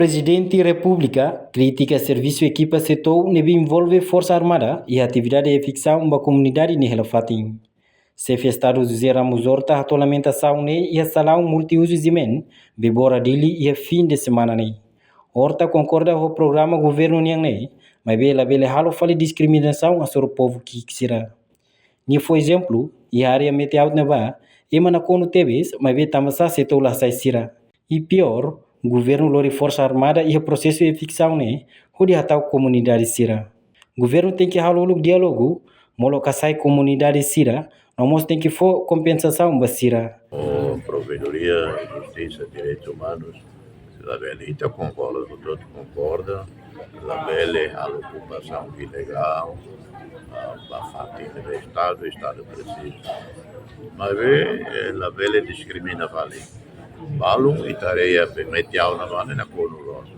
Presidente da República critica serviço equipa setor nebe envolve Força Armada e atividade de ficção uma comunidade nela fatim. Chefe Estado José Ramos Horta atualização e a salão multiuso zimen bebora dele e a fim de semana ne. Horta concorda com o programa governo niang mas bela halo fale discriminação a sobre o povo que será. Ni foi exemplo e a área meteor neba e manacono tebes mas be tamasa setor lá sai sira. E pior, o governo lori Força Armada e o processo de ficção onde a tal comunidade sira. O governo tem que halar diálogo, moloca sai comunidade sira, nós tem que for compensação basira. Provedoria, Justiça, Direitos Humanos, la Belita concorda, todos concorda, la Bele, a ocupação ilegal, a fatina do Estado precisa. Mas la Bele discrimina vale. Balum e tareia permitiau na vane na conu rosa.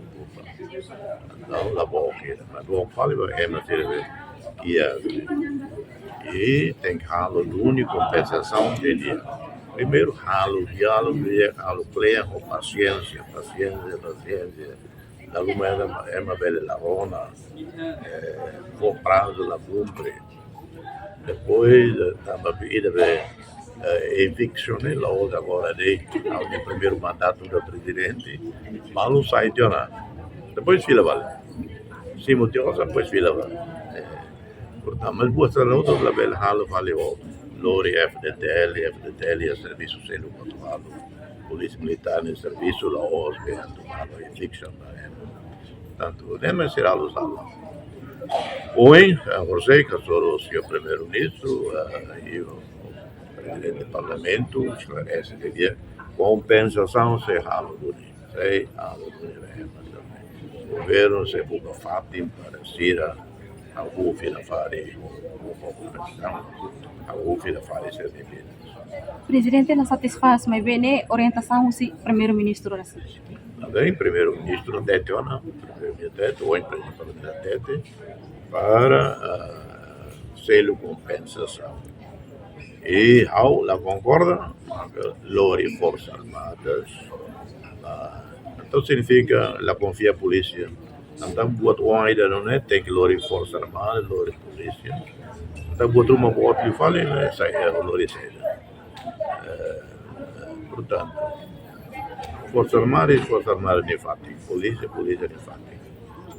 Então, la boca, mas bom, fale é na serve que e tem que haver única compensação de dia. Primeiro, halo diálogo, halo pleia com paciência. Da lumena é uma bela larona, for prazo la cumpre. Depois, da bebida, eviccione logo agora ao primeiro mandato do presidente, malo sai de lá. Depois fila vale. Se mutiosa, depois fila vale. Portanto, mas boa será outra la bela halo vale outro. Lori FDTL é serviço sendo controlado, polícia militar no serviço, la OSB, a fiction, portanto, nem será usado. Hoje, José, que sou o senhor primeiro-ministro e o presidente do parlamento, esclarece que compensação se halo do o governo se buca fatim para Sira, algum fila fare Presidente não satisfaz, mas bem orientação se primeiro-ministro assim. Também primeiro-ministro detona, primeiro-ministro ou presidente para selo compensação. E ao la concorda, lori forças armadas. Então significa la confia a polícia. Então buat uang ainda não é tem que lori forças armadas, lori polícia. Então buat uma boa que fale, sai lori sai. Portanto, Força Armada de fato, polícia de fato.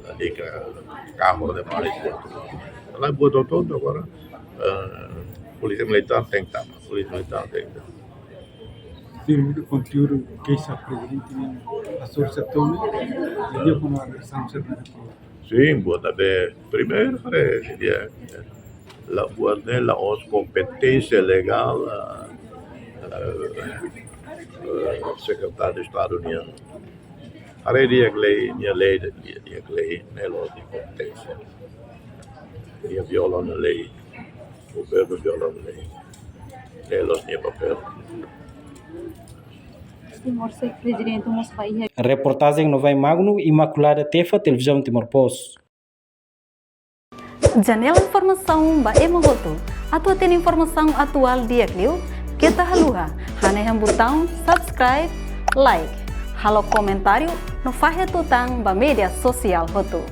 Ali que carro de mais lá botou todo agora. Polícia militar tem que estar. Sim, o conteúdo que está presidente a sua setor e eu como a versão sim, boa também. Primeiro, la boa dela os competência legal secretário de Estado União. A lei de competência. E viola na lei. O governo viola na lei. Eles têm papel. A reportagem no Vai Magno, Imaculada Tefa, Televisão Timor-Poste. Janela Informação Baema Voto. Atua tem informação atual dia Clio. Kita haluha, haneham botão subscribe, like, halo comentário no faixa tutang ba media social Voto.